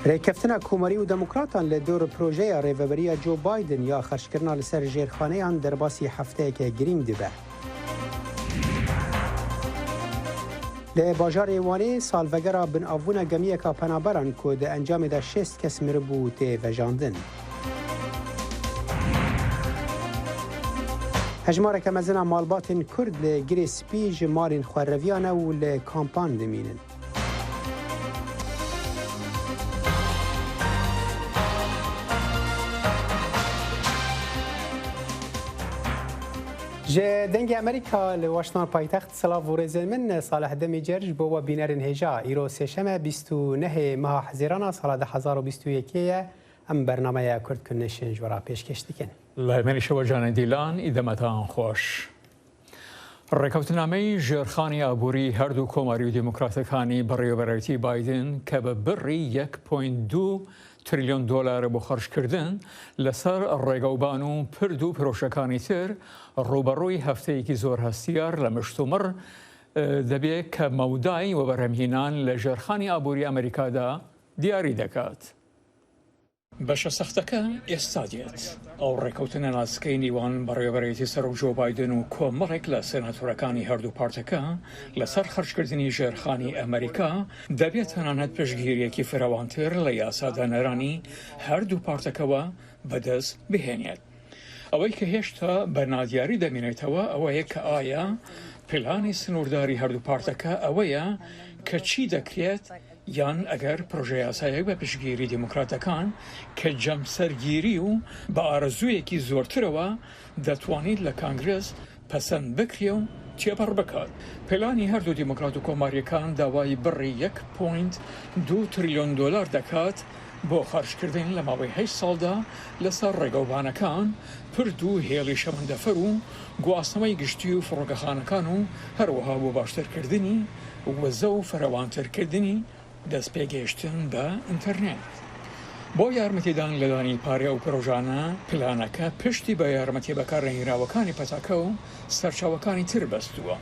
ریکفتنا کوماری و دموکراتان لدور پروژه ریوبری جو بایدن یا خرجکردنا لسر ژێرخانەیان دەرباسی هەفتەیەکە گرنگ دەبێ. لە باژارê Wanê salvegera binavbûna gemiyeka penaberan ku di encamê de 6 kes miribû tê vejandin. Hejmareke mezina malbatên Kurd li girê spî ji malên xwereviyan e û li kampan dimînin. ji dengê Amerîka li Washington paytext Silav û rêzên min Salih Demê Cerj bo we bînerên hêja îro sêşeme 29 meha Hezîrana sala 2021 ye em bernameya Kurd Nation ji wera pêşkêş dikin. Li Êrişa Canê Dîlan îdemetan xweş. ڕێکەوتنامەی ژێرخانی ئابووری هەردوو کۆماری و دیموکراتەکانی بەڕێوەبەرەتی بایدن کە بە بڕی 1.2 تریلیۆن دۆلار بۆ خەرجکردن لەسەر ڕێگەوبان و پرد و پرۆژەکانی تر ڕوبەڕووی هەفتەیەکی زۆر هەستیار لە مشتومڕ دەبێت کە مەودای وەبەرهەمهێنان لە ژێرخانی ئابووری ئەمریکادا دیاری دەکات. بەشە سەختەکە ئێستا دێت. ئەو ڕێکەوتنە ناسکەی نیوان بەڕێوەبەرێتی سەر و جۆ بایدن و کۆمەڵێک لە سێناتۆرەکانی هەردوو پارتەکە لەسەر خەرجکردنی ژێرخانی ئەمریکا دەبێت تەنانەت پشتگیریەکی فراوانتر لە یاسادانەرانی هەردوو پارتەکەوە بەدەست بهێنێت. ئەوەی کە هێشتا بە نادیاری دەمێنێتەوە ئەوەیە کە ئایا پلانی سنوورداری هەردوو پارتەکە ئەوەیە کە چی دەکرێت یان ئەگەر پرۆژە یاسایەک بە پشتگیری دیموکراتەکان کە جەمسەرگیری و بە ئارەزوویەکی زۆرترەوە دەتوانیت لە کانگرس پەسەند بکرێ و تێپەڕ بکات. پلانی هەردوو دیموکرات و کۆماریەکان داوای بڕی 1.2 تریلیۆن دۆلار دەکات بۆ خەرجکردن لە ماوەی 8 ساڵدا لەسەر ڕێگەوبانەکان پرد و هێڵی شەمەندەفەر و گواستنەوەی گشتی و فڕۆکەخانەکان و هەروەها بۆ باشترکردنی وەزە و فەرەوانترکردنی دەستپێگەشتن بە ئینتەرنێت. بۆ یارمەتیدان لەدانی پارێ و پرۆژانە پلانەکە پشتی بە یارمەتی بەکارهێنراوەکانی پەتاکە و سەرچاوەکانی تر بەستووە.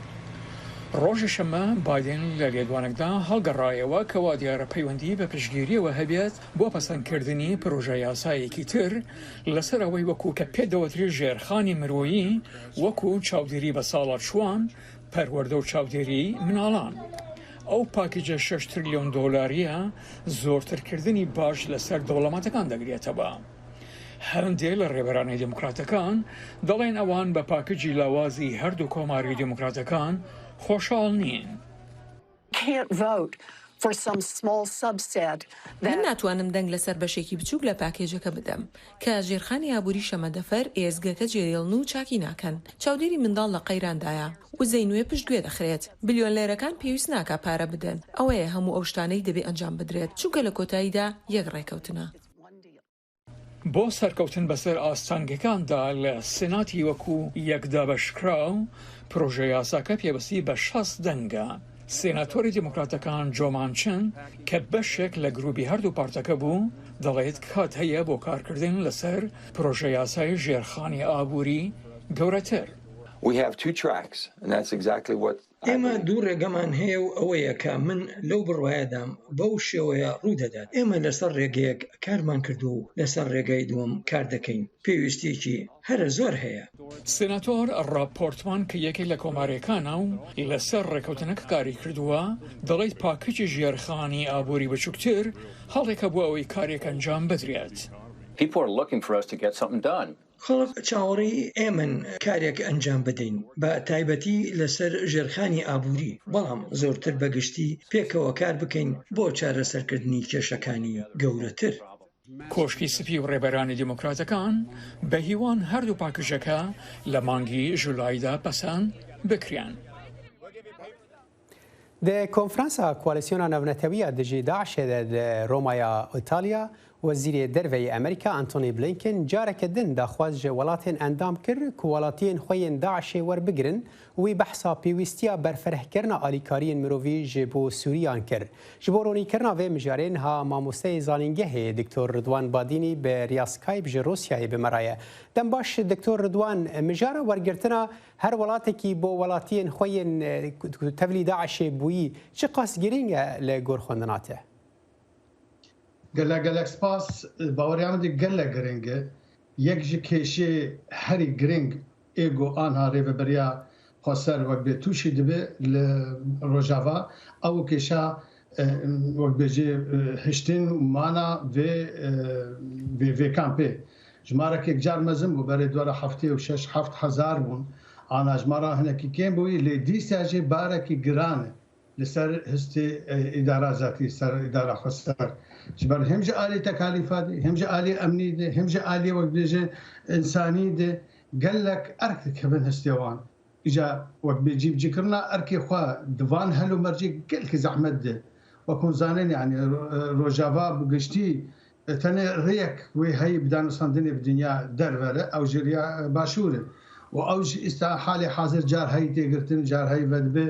ڕۆژی شەمە بایدن لە لێدوانێکدا هەڵگەڕایەوە کەوا دیارە پەیوەندی بە پشتگیریەوە هەبێت بۆ پەسەندکردنی پرۆژە یاسایەکی تر لەسەر ئەوەی وەکو کە پێدەوەتری ژێرخانی مرۆیی وەکو چاودێری بە ساڵات شوان پەروەردە و چاودێری مناڵان. ئەو پاکیجە 6 تریلیۆن دۆلاریە زۆرترکردنی باش لەسەر دەوڵەمەتەکان دەگرێتەوە. هەندێک لە ڕێبەرانی دیموکراتەکان دەڵێن ئەوان بە پاکیجی لاوازی هەردوو کۆماری دیموکراتەکان خۆشحاڵ نین. من ناتوانم دەنگ لەسەر بەشێکی بچووک لە پاکێجەکە بدەم کە ژێرخانی ئابووری شەمەندەفەر ئێزگەکە جێڕێڵن و چاکی ناکەن. چاودێری منداڵ لە قەیراندایە و زەینوێ پشتگوێ دەخرێت. بلیۆنلێرەکان پێویست ناکە پارە بدەن. ئەوەیە هەموو ئەو شتانەی دەبێ ئەنجام بدرێت چونکە لە کۆتاییدا یەک ڕێکەوتنە. بۆ سەرکەوتن بەسەر ئاستانگەکاندا لە سێناتی وەکو یەکدابەشکراو پرۆژە یاساکە پێوەستی بە 60 دەنگە. سێناتۆری دیموکراتەکان جۆ مانچن کە بەشێک لە گروپی هەردوو پارتەکە بوو دەڵێت کات هەیە بۆ کارکردن لەسەر پرۆژە یاسای ژێرخانی ئابووری گەورەتر. ئێمە دوو ڕێگەمان هەیە و ئەوەیە کە من لەو بڕواایەدام بەو شێوەیە ڕوودەدات. ئێمە لەسەر ڕێگەیەک کارمان کردو و لەسەر ڕێگای دووەم کار دەکەین. پێویستێکی هەرە زۆر هەیە. سێناتۆر ڕاپۆرتمان کە یەکێک لە کۆمارەکانە و لەسەر ڕێکەوتنەکە کاری کردووە دەڵێت پاکیجی ژێرخانی ئابووری بچووکتر هەڵێکە بۆ ئەوەی کارێک ئەنجام بدرێت. خەڵک چاوەڕی ئێمن کارێک ئەنجام بدەین بە تایبەتی لەسەر ژێرخانی ئابووری بەڵام زۆرتر بەگشتی پێکەوە کار بکەین بۆ چارەسەرکردنی کێشەکانی گەورەتر. کۆشکی سپی و ڕێبەرانی دیموکراتەکان بە هیوان هەردوو پاکیژەکە لە مانگی ژولایدا پەسەند بکریان. د کۆنفرانسا کوالسیۆنا نەونەتەویە دژی داعشێ د ڕۆمایا ئیتالیا وەزیرê derveyê Amerîka Antony Blinken careke din daxwaz ji welatên endam kir ku welatiyên xwe yên Daişê werbigirin û wî behsa pêwîstiya berferehkirina alîkariyên mirovî ji bo Sûriyan kir. Ji bo ronîkirina vê mijarên ha mamosteyê zanîngehê Diktor Ridwan Badînî bi riya Skype ji Rusyayê bimeraye. Dem baş Diktor Ridwan mijara wergirtina her welatekî bo welatiyên xwe yên tevlî Daişê bûyî çi qas girîng e li gor xwendina te? گەلک سپاس باوەڕیان دێ گەلە گرنگە یەک ji کێشێ herî giring êgo anha rêveberiya xweser wek bê tûşî dibe li Rojava ew kêşa wek bêjê hiştin û mana vê kampê ji marekek car mezin bû berê dwara heftê û 6-7 bûn ana ji mara hinekî kêm bûyî lê dîsa jê barekî giran e li ser histê îdara zatî ser îdara xweser ji ber hem ji alî tekalîfa de hem ji alî emnî de hem ji alî wek bêje insanî de gelek erk dikevin histê wan îja wek bê cîvcîkirina erkê xwe di van hel û mercê gelekî zehmet de wekum zanin yani Rojava bi giştî tenê rêyek wê heyî bi danûstandinê bi dinya dervere ew ji riya başûr e û ew ji îsta halê hazir car heyî têgirtin car heyî vedibe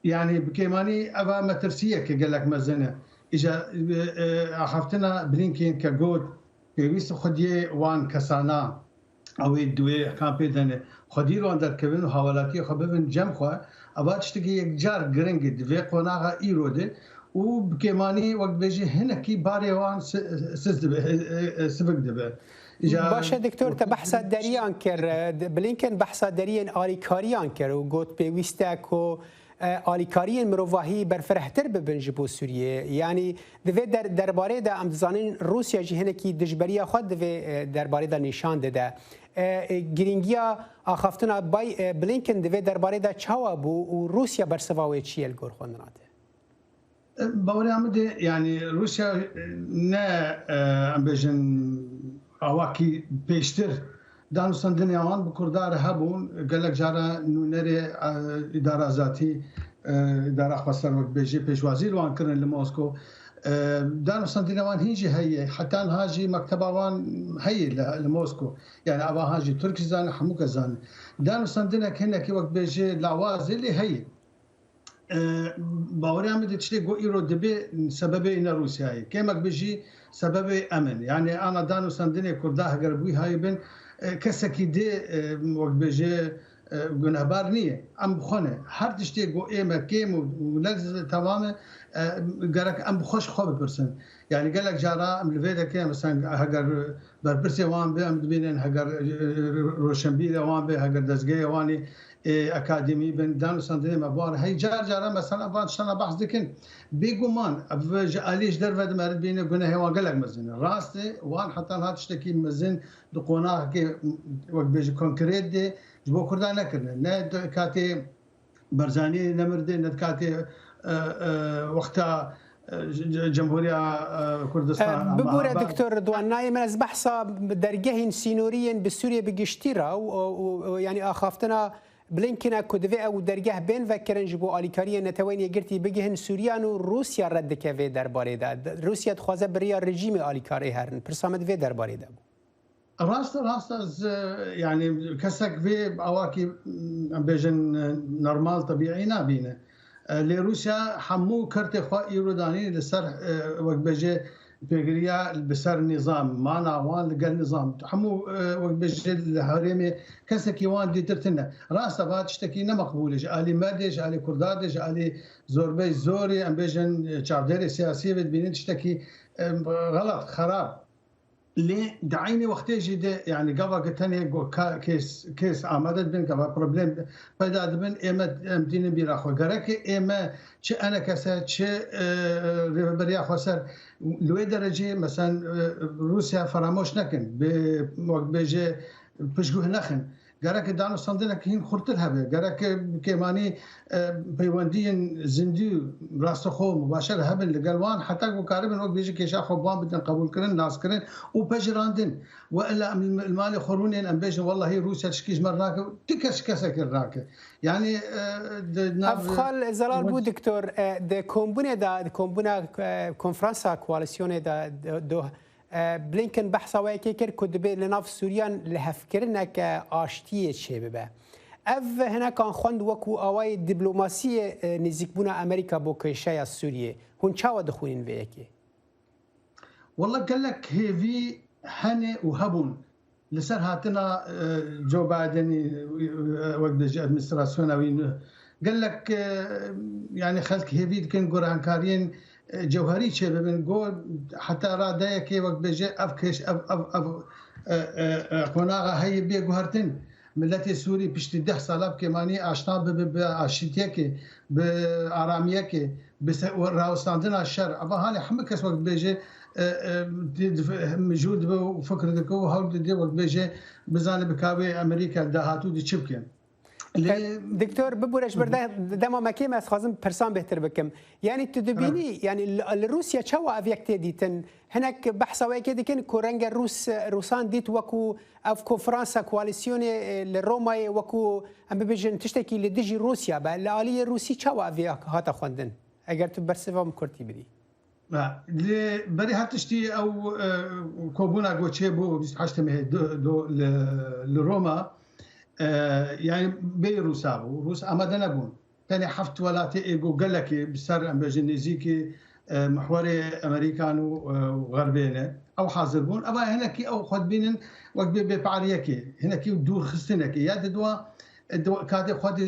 yani bi kêmanî eva metirsiyeke gelek mezin e îja heftina Blinken ke got pêwîst xwediyê wan kesana ew ê duê kampê dene xwedî wan derkevin û hawelatiyê xwe bibin cem xwe eva tiştekî yekcar giring e di vê qonaxa îro de û bi kêmanî wek bêjî hinekî barê wan siz dibe sivik dibe. باشه دکتۆر te behsa deriyan kir Blinken behsa deriyên alîkariyan kir û got pêwîst e ku alîkariyên mirovahî berfirehtir bibin ji bo Sûriyê yanî divê derbarê de em dizanin Rûsya jî hinekî dijberiya xwe divê derbarê de nîşan dide giringiya axaftina Blinken divê derbarê de çawa bû û Rûsya bersiva wê çi ye li gor xwendina te باوەڕیان بدێ yani Rûsya ne em bêjin awakî pêştir danûstandinê wan bi Kurdar hebûn gelek jara nûnerê îdara zatî îdara xweser wek bêjî pêşwazî li wan kirin li Moskow danûstandinê wan hîn jî heye heta niha jî mekteba wan heye li Moskow yani eva han jî Türk zane hemû kes zane danûstandinek hinekî wek bêjê lawazê lê heye باوەڕیان بدێ tiştê got îro dibe sebebê ne Rûsyayê kêmek bijî sebebê em in yani ana danûstandinê Kurda heger bûî hayê bin kesekî dê wek bêjê gunehbar niye em bixwe her tiştê got ême kêm û lek tewam e gerek em bi xweş xwe bipirsin yani gelek jara em li vê deke mesela heger berpirsê wan bê em dibînin heger roşenbîrê wan bê heger dezgehê wanî akademî bin danûstandinê me bar hey car cara mesela van tiştana behs dikin bêguman ji alî ji derve dimerit bîne gunehê wan gelek mezin e rast e wan heta hat tiştekî mezin di qonaqekê wek bêjî konkrêt de ji bo Kurdan nekirine ne katê Barzanî nemirdê ne katê wexta Cemhuriya Kurdistan bibûre Diktor Ridwan nayê min ez behsa dergehên sînoriyên bi Sûriyê bi giştî ra û yanî axaftina Blinken ku divê ew dergeh bên vekirin ji bo alîkariyên netewên yekgirtî bigihîn Sûriyan û Rûsya red dike vê derbarê de Rûsya dixwaze biriya rejîmê alîkarî herin pirsa me divê derbarê de bû rast yani kesek vê awakî em bêjin normal tebîî nabîne lê Rûsya hemû kertê xwe îro danî li ser wek bêjê pêgiriya bi ser nîzam mana wan li gel nîzam hemû wek bêjê li herêmê kesekî wan dîtirtine rast eva tiştekî nemeqbûl e ji alî Merdê ji alî Kurda de ji alî zorbey zorê em bêjin çavderê siyasî vê dibînin tiştekî xelat xerab lê di aynê wextê jî de yani gaveke tenê kês amade dibin gava problem peyda dibin ême em dînin bîra xwe gerekê ême çi enekese çi rêveberiya xweser li wê derecê mesela Rûsya feramoş nekin bê wek bêjê piştguh nexin gerek danûstandinek hîn xurtir hebe gerek kêmanî peywendiyên zindî rastixwe mübaşer hebin li gel wan heta ku karibin wek bêjî kêşa xwe wan bidin qebûlkirin naskirin û pejirandin we illa em li malê xwe em bêjin wellahî Rûsya tişkî ji me nake ti kes kesekî rake yani Evxal zelal bû Diktor di kombûnê de di kombûna konferansa koalîsyonê de Blinken behsa wekê kir ku dibe li nav Sûriyan li hevkirineke aştiyê çê bibe ev hinekan xwend wekû awayê dîplomasiyê nêzîkbûna Amerîka bo kêşeya Sûriyê hûn çawa dixwînin vê yekê Walla gelek hêvî hene û hebûn li ser hatina Joe Bidenî wek di ji administrasyona wî gelek yani xelk hêvî dikin gorankariyên جوهری چه ببین گو حتی رادایه که وقت بجه اف کش اف قناغه هی بی گوهرتن ملت سوری پشت 10 سال که مانی آشنا به آشتیه که به آرامیه که به راوستاندن شر اما حالی همه کس وقت بجه موجود به فکر دکو و حال دی وقت بجه بزنه بکاوی امریکا دهاتو دی چی بکن دکتور ببورش برده دما مکیم از خازم پرسان بهتر بکم یعنی تو دبینی یعنی روسیا چوا اویکت دیتن هناك بحث ويكي ديكن كورنجا روسان ديت وكو افكو فرنسا كواليسيون لروما وكو ام بيجن تشتكي لديجي روسيا بالاليه روسي چوا اويك هاتا خوندن اگر تو برسوام كورتي بدي بري هاتشتي او كوبونا غوتشي بو 28 مه دو لروما يعني بي روسابو روس امدنا بون ثاني حفت ولاتي ايجو قال لك بسر امبجنيزيكي محوري امريكان وغربينه او حاضر بون ابا هناك او خد بينن وقت بفعاليكي هناك دور خستنك يا دوا كاد خد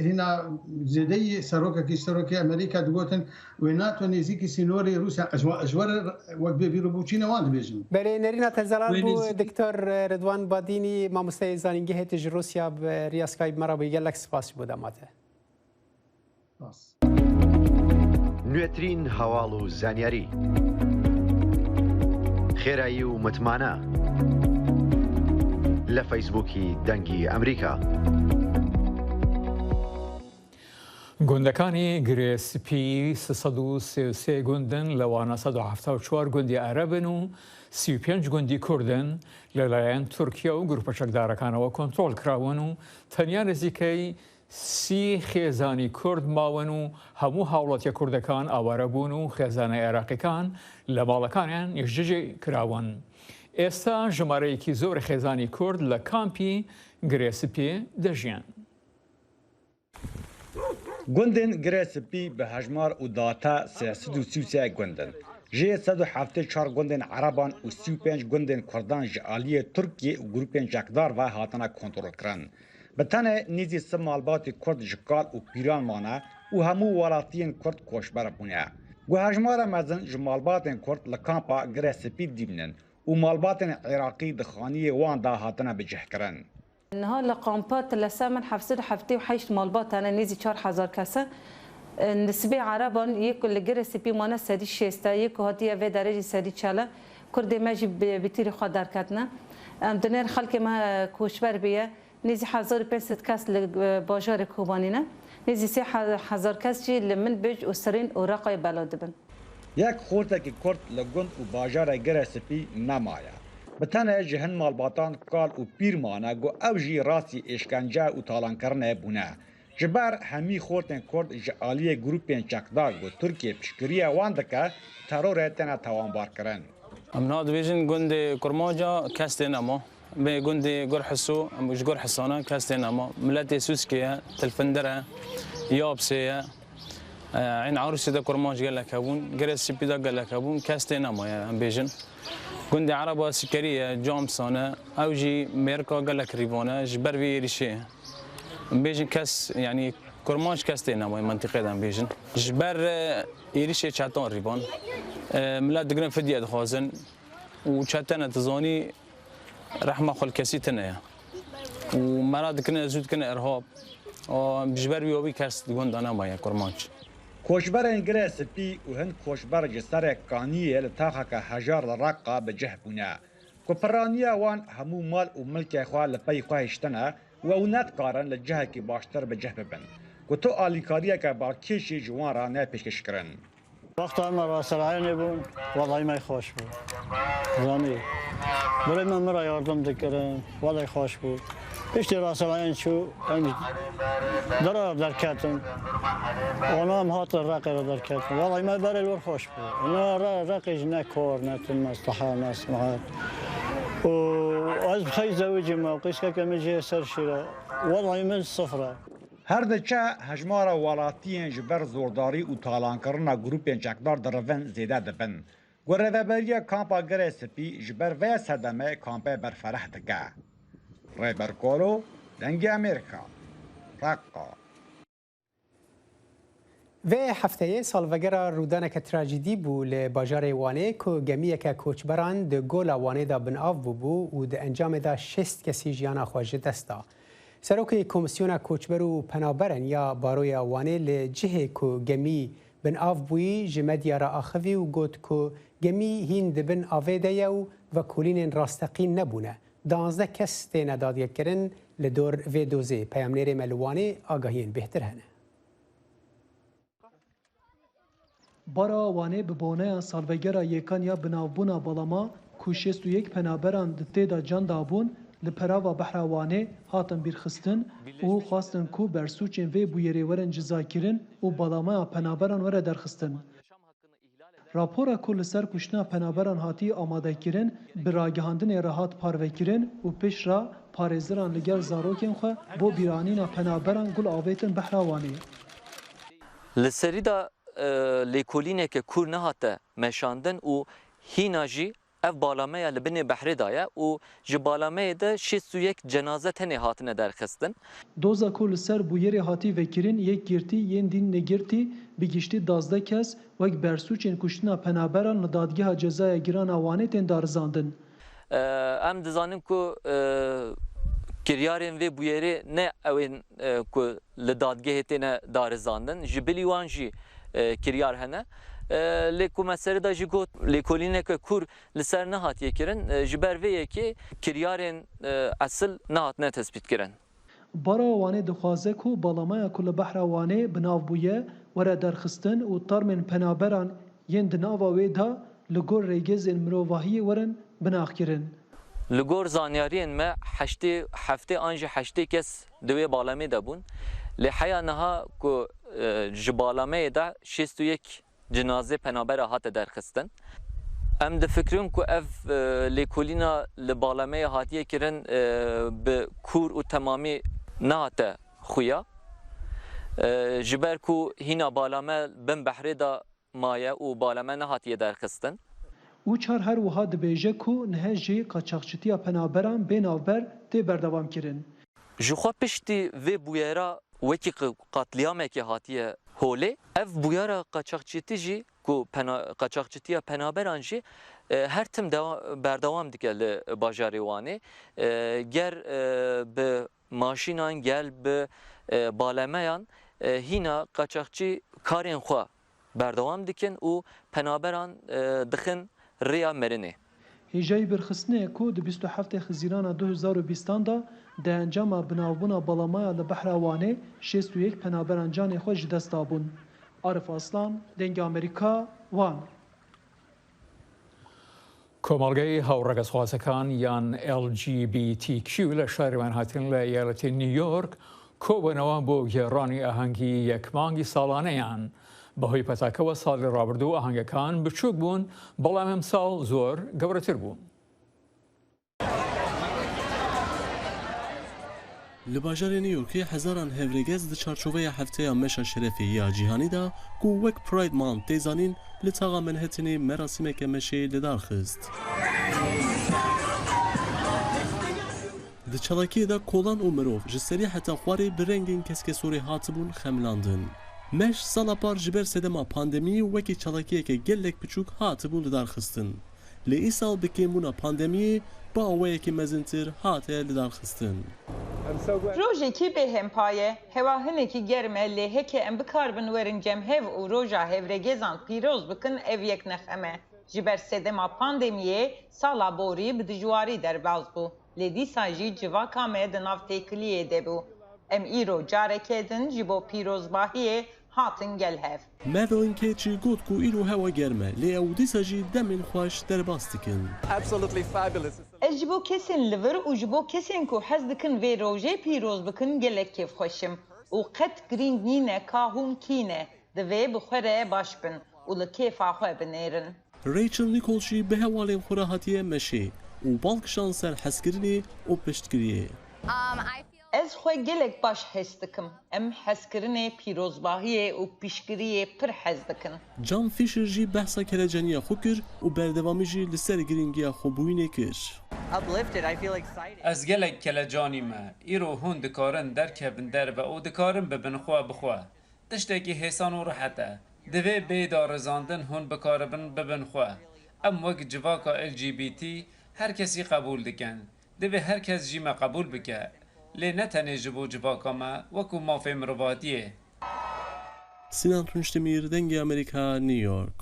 هنا زيدي سروكي امريكا دوتن ويناتو نيزيكي سينوري روسيا اجور وقت بيروبوچينا وان بيجن بري نرينا تزلال بو دكتور رضوان باديني ما مستيزانينجي هتج روسيا برياسكاي مرا بيقلك سپاس بوداماته بس نوێترین هەواڵ و زانیاری خێرایی و متمانە لە فەیسبووکی دەنگی ئەمریکا گوندەکانی گرێسپی 333 گوندن لەوانە 174 گوندی عەرەبن و 35 گوندی کوردن لەلایەن تورکیا و گروپە چەکدارەکانەوە کۆنتڕۆڵ کراون و تەنیا نزیکەی 30 خێزانی کورد ماون و هەموو هاوڵەتیە کوردەکان ئاوارە بوون و خێزانە عێراقیەکان لە ماڵەکانیان یەکجێ کراون. ئێستا ژمارەیەکی زۆر خێزانی کورد لە کامپی گرێسپێ دەژیان. گوندن گرێسپی بە هەژمار و داتا 333 گوندن. جێ 174 گوندن عەرەبان و 35 گوندن کوردان ji aliyê Tirkiyê û grûpên cekdar ve hatine kontrolkirin. Bi tenê nîzî si malbatê Kurd ji kal û pîran mane û hemû welatiyên Kurd koçber bûne. Guhejmara mezin ji malbatên Kurd li kampa Girespî dîbinin û malbatên Iraqî di xaniyê wan da hatine bicihkirin. نها لقامبات لسامن حفصل حفتي وحيش مالبات أنا نيزي 4000 كاسة نسبة عربان يكل لجرسبي مانا سدي شيستا يكو هاتيه في درجة سدي شالا كرد ماجي بتيري خدار كاتنا دنير خلق ما كوشبر بيه نيزي 1500 كاس لباجار كوبانينا نيزي 3000 كاس جي لمن بيج وسرين ورقي بلاد بن يك خورتك كرد لجند وباجار جرسبي نمايا بتنه جهن مالباتان قال و پیر مانه گو او جی راسی اشکنجه و تالان کرنه بونه. جبر همی خورتن کرد جعالی گروپین چکدار گو ترکیه پشکریه واندکه ترور تنه توانبار کرن. امنا دویژن گند کرماجا کستین اما به گند گرحسو امش گرحسانه کستین اما ملت سوسکیه تلفندره یابسیه عین عروسی دا کرماج گله کبون گرسی پیدا گله کبون کستین اما هم بیژن گند عربا سکریه جامسانه اوجی مرکا گلک ریوانه جبر وی ریشه بیژن کس یعنی کرماج کسته نمای منطقه دم بیژن جبر ایریشه چاتان ریوان ملت دگرن فدیه دخوازن و چاتان تزانی رحمه خل کسی تنه و مراد کنه زود کنه ارهاب و جبر وی کس گند نمای کرماج کوشبرên Girespî û hin koşber ji serê kaniyê li taxeke hejar li Reqqa bi cih bûne. Kupiraniya wan hemû mal û milkê xwe li pey xwe hiştine û ew nedikarin li cihekî baştir bi cih bibin. Ku tu alîkariyeke balkêşî ji wan re nepêşkişkirin. Wexta me raserayînê bûn, welay me xweş bû. Zanî. Birê min me re yardım dikirin, welay xweş bû. Piştî raserayîn çû, em dera derketin. Ona hem hat Reqê re derketin. Welay me berê wir xweş bû. Reqê ji ne kor, ne tilmes, teha, ne smihat. û ez xey zewicî me, qîskeke min jê ser şîre. Welay min sıfır e. Her diçe hejmara welatiyên ji ber zordarî û talankirina grûpên çekdar dirivin zêde dibin. Gu rêveberiya kampa Girespî ji ber vê sedemê kampê berfereh dike. Rêberkolo, Dengê Amerîka, Reqqa. و هفته سالوگر رودانک تراژدی بو ل باجار وانه کو گمیک کوچبران د گول وانه دا بن اف بو و د انجام دا 6 کسی جیان خواجه دستا سروک کمیسیون کوچبر و پنابرن یا باروی وانه ل جهه کو گمی بن اف بوی جمدیا را اخوی و گوت کو گمی هین دبن آویده و کولین راستقین نبونه 12 کس تین دادیه کرن لدور و دوزه پیامنیر ملوانه آگاهین بهتر هنه بارا وانه ببونه سالوگرا یکان یا بناوبونا بالما کوشست و یک پنابران دته دا جان دابون لپراوا بحروانه هاتن بیرخستن و خواستن کو برسوچین و بویری ورن جزاکرین و بالما پنابران ور درخستن. راپورا کل سر کشنا پنابران هاتی آماده کرن براگهاندن راحت پارو کرن و پیش را پارێزران لەگەڵ زارۆکێن خو بۆ بیرانینا پەنابەران گوڵ ئاوێتن بەحراوانێ. Li serî da lêkolîneke kûr nehate meşandin û hîna jî ev balameya li binê behrê da ye û ji balameyê de 61 cenaze tenê hatine derxistin. Doza ku li ser bûyerê hatî vekirin yek girtî yên dîn negirtî bi giştî 12 kes wek bersûçên kuştina penaberan li dadgeha cezaya girana wanê tên darizandin. Em dizanin ku kiryarên vê bûyerê ne ew ku li dadgehê têne darizandin ji bilî wan jî kiryar hene. Lê ku me serê da jî got lêkolîneke kûr li ser nehatiye kirin ji ber vê yekê kiryarên esil nehatine tespît kirin. Bara wanê dixwaze ku balamaya ku li behra wanê binav bûye were derxistin û tarmên penaberan yên di nava wê da li gor rêgezên mirovahiyê werin binaxkirin. Li gor zanyariyên me heftê an jî heştê kes di wê balamê de bûn. Lê heya niha ku ji balameyê de 61 cenaze penabera hate derxistin. Em difikirin ku ev lêkolîna li balameyê hatiye kirin bi kûr û temamî nehate xuya. Ji ber ku hîna balame bin behrê da maye û balame nehatiye derxistin. û çar her wiha dibêje ku nihe jî qaçaxçîtiya penaberan bê navber tê berdewam kirin. Ji xwe piştî vê bûyera wekî qatliyamekê hatiye holê, ev bûyera qaçaxçîtî jî ku qaçaxçîtiya penaberan jî her tim berdewam dike li bajarê Wanê. Ger bi maşînan gel bi balameyan hîna qaçaxçî karên xwe berdewam dikin û penaberan dixin rêya merinê. Hêjayî birxistinê ku di 27 Xizîrana 2020 da di encama binavbûna balamaya li behra Wanê 61 penaberan canê xwe ji dest dabûn. Arif Aslan, Dengê Amerîka, Wan. کۆمەڵگەی هاوڕەگەسوازەکان یان LGBTQ لە شارێوان هاتن لە یالەتی نیویۆرک کۆبوونەوە بۆ گێڕانی ئاهەنگی یەکمانگی ساڵانەیان. بەهۆی پەتاکەوە ساڵی ڕابردوو ئاهەنگەکان بچووک بوون بەڵام ئەم ساڵ زۆر گەورەتر بوون. Li bajarê Newyorkê hezaran hevregez di çarçoveya hefteya meşa şerefê ya cîhanî da ku wek Pride Month tê zanîn li taxa Manhattanê merasîmeke meşê li dar xist. Di çalakiyê de kolan û mirov ji serî heta xwarê bi rengên keskesorê hatibûn xemlandin. Meş sala par ji ber sedema pandemiyê wekî çalakiyeke gelek biçûk hatibûn li dar xistin. Lê îsal bi kêmbûna pandemiyê bi awayekî mezintir hatiye li dar xistin. Rojekî bêhempaye, hewa hinekî germ e lê heke em bikarbin werin cemhev û roja hevregezan pîroz bikin ev yek nexeme. Ji ber sedema pandemiyê sala borî bi dijwarî derbas bû. Lê dîsa jî civaka me di nav têkiliyê de bû. Em îro careke din ji bo pîrozbahiyê hatin gelhev. Madeline Keçî got ku îro hewa germ e lê ew dîsa jî demên xweş derbas dikin. Ez ji bo kesên li vir û ji bo kesên ku hez dikin vê rojê pîroz bikin gelek kêfxweşim û qet girîng nîne ka hûn kîne divê bi xwe re baş bin û li kêfa xwe binêrin. Rachel Nichols jî bi hewalên xwe re hatiye meşê û balkişan ser hezkirinê û piştgiriyê. Ez xwe gelek baş hes dikim. Em hezkirinê pîrozbahiyê û piştgiriyê pir hez dikin. John Fisher jî behsa keleceniya xwe kir û berdewamî jî li ser giringiya xwebûyînê kir. Ez gelek kelecanî me. Îro hûn dikarin derkevin derve û dikarin bibin xwe bixwe. تشتێکی هێسان و ڕەحەتە دەبێ بێدا ڕێزاندن هون بکاربن ببن خوا ئەم وەک جڤاکە LGBT هەر کەسی قبول دکەن دەبێ هەر کەس ژیمە قبول بکە لێ نەتەنێ ji bo civakame wekû mafê mirovatiyê. Sinan Tunçdemir, dengê Amerîka, New York.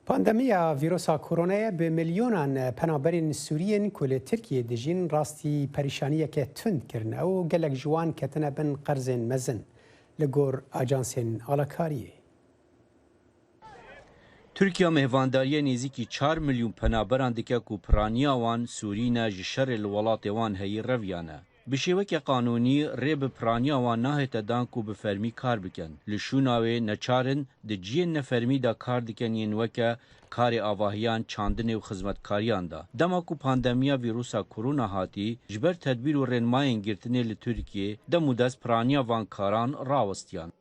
Pandemiya vîrusa koronayê bi milyonan penaberên Sûriyên ku li Tirkiyê dijîn rastî perîşaniyeke tund kirin ew gelek ji wan ketine bin qerzên mezin li gor ajansên alakariyê. Tirkiya mêhvandariya nêzîkî 4 milyon penaberan dike ku piraniya wan Sûrîne ji şerê li welatê wan heyî reviyane. Bi şêwekê qanûnî rê bi piraniya wan nahête dan ku bi fermî kar bikin. Li şûna wê neçarin di ciyên nefermî de kar dikin yên weke karê avahiyan, çandinê û xizmetkariyan da. Dema ku pandemiya vîrusa korona hatî, ji ber tedbîr û rênmayên girtinê li Tirkiyê dem û dest piraniya van karan rawistiyan.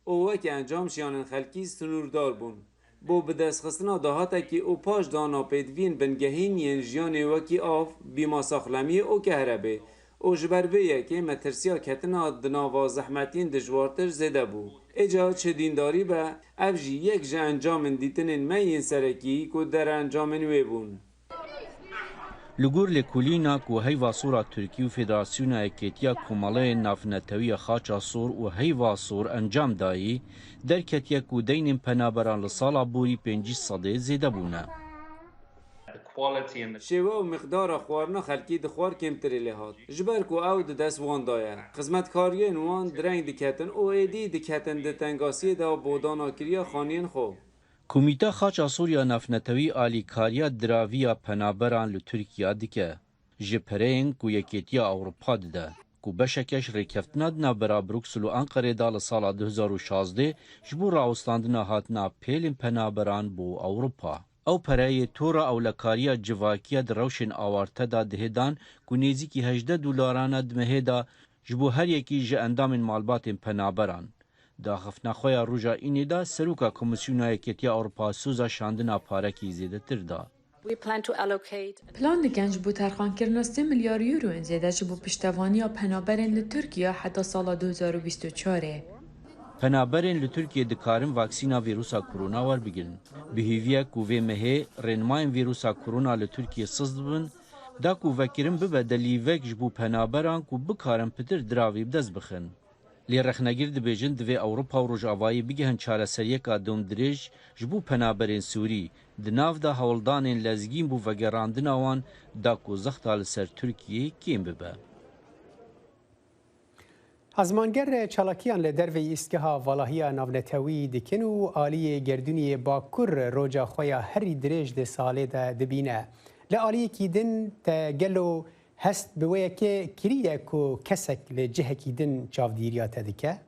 û wekî encam jiyanên xelkî sinûrdar bûn. Bo bi destxistina dahatekî û paş dana pêdiviyên bingehîn yên jiyanê wekî av, bîma saxlemiyê û kehrebê û ji ber vê yekê metirsiya ketina di nava zehmetiyên dijwartir zêde bû. Êca çêdîndarî be, ev jî yek ji encamên dîtinên me yên serekî ku derencamên wê bûn. Li gor lêkolîna ku heyva sora Tirkî û Federasyona Yekêtiya Komalayên Navnetewiya Xaça Sor û heyva sor encam dayî, derketiye ku deynên penaberan li sala borî 5 sedê zêde bûne. Şêwe û miqdara xwarina xelkî di xwar kêmtirê lê hat. Ji ber ku ew di dest wan da ye. Xizmetkariyên wan direng diketin û êdî diketin di tengasiyê de bo danakiriya xaniyên xwe. Komîta Xaça Soriya Navnetewî alîkariya diraviya penaberan li Tirkiya dike. Ji pereyên ku Yekêtiya Ewropa dide. Ku beşeke ji rêkeftina di navbera Bruksel û Enqerê da li sala 2016 ji bo rawestandina hatina pêlên penaberan bo Ewropa. Ew pereyê tora ewlekariya civakiya di rewşên awarte da dihêdan ku nêzîkî $18 di mehê da ji bo her yekî ji endamên malbatên penaberan. Daxifnaxweya roja înê da Seroka Komisyona Yekêtiya Ewropa soza şandina parekî zêdetir da. Plan dikin ji bo terxankirina 3 milyar euroyên zêde ji bo piştevaniya penaberên li Tirkiye heta sala 2024. Penaberên li Tirkiye dikarin vaksîna vîrusa korona werbigirin. Bihêviye ku vê mehê rênmayên vîrusa korona li Tirkiye siz dibin, da ku vekirin bibe delîvek ji bo penaberan ku bikarin pitir diravî bi dest bixin. Lê rexnegir dibêjin divê Ewropa û Rojavayî bigihin çareseriyeka domdirêj ji bo penaberên Sûrî, di nav da hewldanên lezgîn bû vegerandina wan da ku zexta li ser Tirkiyê kêm bibe. Ezmanger çalakiyan li dervê îstgeha valahiya navnetewî dikin û aliyê gerdûniyê Bakur roja xwe ya herî dirêj di salê de dibîne. Li aliyekî din te gelo hest bi wê yekê kiriye ku kesek li cihekî din çavdîriya te dike?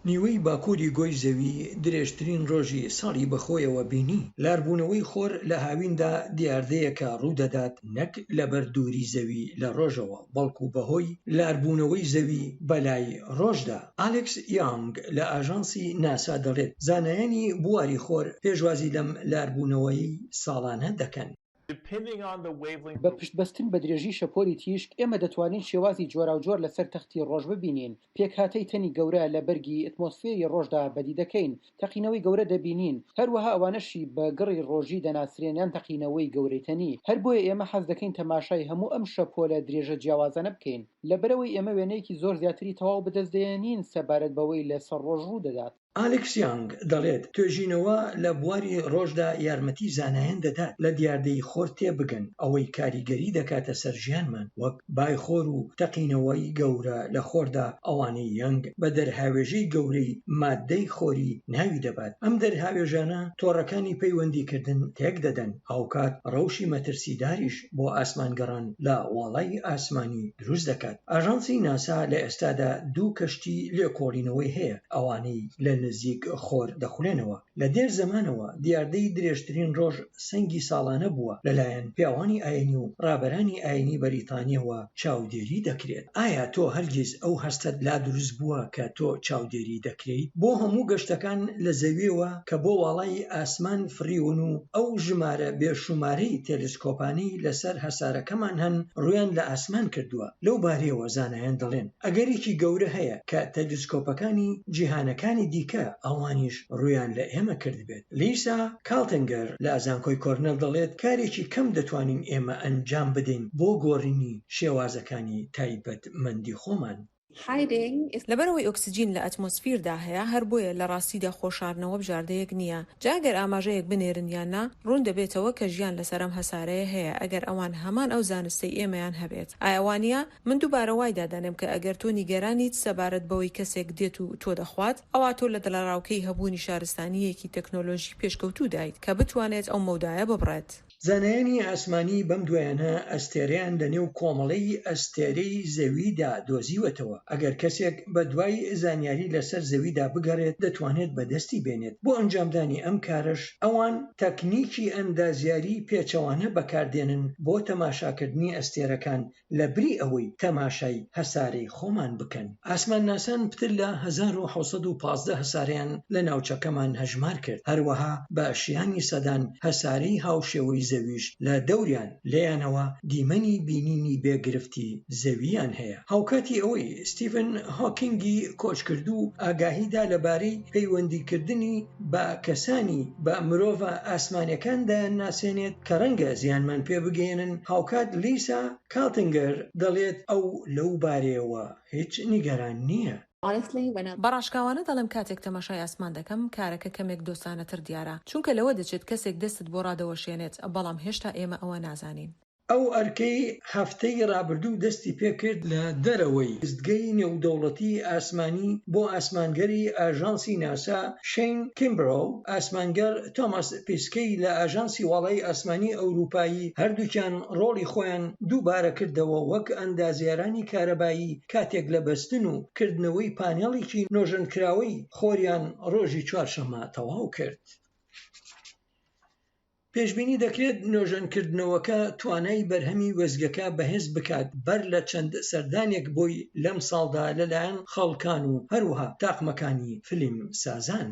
نیوەی باکووری گۆی زەوی درێژترین ڕۆژی ساڵی بەخۆیەوە بینی لاربوونەوەی خۆر لە هاویندا دیاردەیەکە ڕوودەدات نەک لەبەر دووری زەوی لە ڕۆژەوە بەڵکو بەهۆی لاربوونەوەی زەوی بەلای ڕۆژدا. ئالێکس یانگ لە ئاژانسی ناسا دەڵێت زانایانی بواری خۆر پێشوازی لەم لاربوونەوەی ساڵانە دەکەن. بە پشتبەستن بە درێژی شەپۆلی تیشک ئێمە دەتوانین شێوازی جۆراوجۆر لەسەر تەختی ڕۆژ ببینین. پێکهاتەی تەنی گەورە لە بەرگی ئەتمۆسفێری ڕۆژدا بەدی دەکەین. تەقینەوەی گەورە دەبینین. هەروەها ئەوانەشی بە گڕی ڕۆژی دەناسرێنیان تەقینەوەی گەورەی تەنی. هەر بۆیە ئێمە حەز دەکەین تەماشای هەموو ئەم شەپۆلە درێژە جیاوازانە بکەین. لەبەرەوەی ئێمە وێنەیەکی زۆر زیاتری تەواو بەدەستدێنین سەبارەت بەوەی لەسەر ڕۆژ ڕوو دەدات. ئالێکس یانگ دەڵێت توێژینەوە لە بواری ڕۆژدا یارمەتی زانایان دەدات لە دیاردەی خۆر تێبگەن ئەوەی کاریگەری دەکاتە سەر ژیانمان وەک بایخۆر و تەقینەوەی گەورە لە خۆردا ئەوانەی یەنگ بە دەرهاوێژەی گەورەی مادەی خۆری ناوی دەبات. ئەم دەرهاوێژانە تۆڕەکانی پەیوەندیکردن تێک دەدەن هاوکات ڕەوشی مەترسیداریش بۆ ئاسمانگەڕان لە وڵای ئاسمانی دروست دەکات. ئاژانسی ناسا لە ئێستادا 2 کەشتی لێکۆڵینەوەی هەیە ئەوانەی لە نزیک خۆر دەخولێنەوە لە دێر زمانەوە دیاردەی درێژترین ڕۆژ سەنگی ساڵانە بووە لەلایەن پیاوانی ئاینی و ڕابەرانی ئاینی بەریتانیەوە چاودێری دەکرێت ئایا تۆ هەرگیز ئەو هەستت لا دروست بووە کە تۆ چاودێری دەکرێت بۆ هەموو گەشتەکان لە زەویەوە کە بۆ واڵای ئاسمان فریون و ئەو ژمارە بێشومارەی تێلسکۆپانەی لەسەر هەسارەکەمان هەن ڕویان لە ئاسمان کردووە لەو بارەیەوە زانایان دەڵێن ئەگەرێکی گەورە هەیە کە تەلسکۆپەکانی جیهانەکانی دیکە ئەوانیش ڕویان لە ئێمە کردبێت لیسا کالتنگەر لە ئازانکۆی کۆرنەل دەڵێت کارێکی کەم دەتوانین ئێمە ئەنجام بدەین بۆ گۆڕینی شێوازەکانی تایبەتمەندی خۆمان لەبەرەوەی ئۆکسجین لە ئەتمۆسفیردا هەیە هەر بۆیە لە ڕاستیدا خۆشاردنەوە بژاردەیەک نییە جاگەر ئاماژەیەک بنێرن یاننا ڕوون دەبێتەوە کە ژیان لەسەرم هەسارەیە هەیە ئەگەر ئەوان هەمان ئەو زانستەی ئێمەیان هەبێت ئایوانە من دووبارە وای دادەنێم کە ئەگەر تۆ نیگەرانیت سەبارەت بەوەی کەسێک دێت و تۆ دەخوات ئەوا تۆ لە دڵاڕاوکەی هەبوونی شارستانیەکی تەکنۆلۆژی پێشکەوتوو دایت کە بتوانێت ئەو مەودایە ببڕێت زانایانی ئاسمانی بەم دوایانە ئەستێرەیان لەنێو کۆمەڵەی ئەستێرەی زەویدا دۆزیوەتەوە ئەگەر کەسێک بە دوای زانیاری لەسەر زەویدا بگەڕێت دەتوانێت بەدەستی بێنێت بۆ ئەنجامدانی ئەم کارش ئەوان تەکنیکی ئەندازیاری پێچەوانە بەکاردێنن بۆ تەماشاکردنی ئەستێرەکان لە بری ئەوەی تەماشای هەسارەی خۆمان بکەن ئاسمان ناسان پتر لە 1915 هەساریان لە ناوچەکەمان هەژمار کرد هەروەها بە شیانی سەدان هەسارەی هاوشێوەی زەویش لە دەوریان لێیانەوە دیمەنی بینینی بێگرفتی زەویان هەیە هاوکاتی ئەوەی ستیڤن هۆکینگی کۆچکردو ئاگاهیدا لەبارەی پەیوەندیکردنی بە کەسانی بە مرۆڤ ئاسمانیەکاندا ناسێنێت کە ڕەنگە زیانمان پێ بگەێنن هاوکات لیسا کالتنگەر دەڵێت ئەو لەو بارەیەوە هیچ نیگەران نییە بەڕاشکاوانە دەڵم کاتێک تەماشای ئاسمان دەکەم کارەکە کەمێک دۆستانەتر دیارە چونکە لەوە دەچێت کەسێک دەستت بۆ ڕادەوەشێنێت بەڵام هێشتا ئێمە ئەوە نازانین ئەو ئەرکەی هەفتەی ڕابردوو دەستی پێکرد لە دەرەوەی دەستگەی نێودەوڵەتی ئاسمانی بۆ ئاسمانگەری ئاژانسی ناسا شین کیمبرۆ ئاسمانگەر تۆماس پیسکەی لە ئاژانسی وڵای ئاسمانی ئەوروپایی هەردووکیان ڕۆڵی خۆیان دووبارە کردەوە وەک ئەندازیارانی کارەبایی کاتێک لە بەستن و کردنەوەی پانێڵێکی نۆژەنکراوەی خۆریان ڕۆژی چوارشەممە تەواو کرد پێشبینی دەکرێت نۆژەنکردنەوەکە توانای بەرهەمی وەزگەکە بەهێز بکات بەر لە چەند سەردانێک بۆی لەم ساڵدا لەلایەن خەڵکان و هەروەها تاقمەکانی فیلم سازان.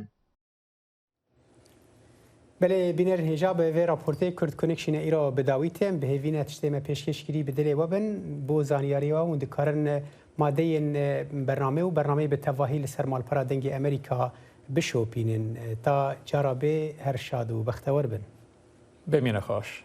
بله بینر هجا به وی راپورته کرد کنکشن ایرا بداویتم به هیوینه تشتیم پیشکشگیری بدلی وبن بو زانیاری و مندکارن ماده برنامه و برنامه به تواهی لسرمال پرا دنگ امریکا بشوپینن تا جرابه هر شاد و بختور بن. بمینه خوش.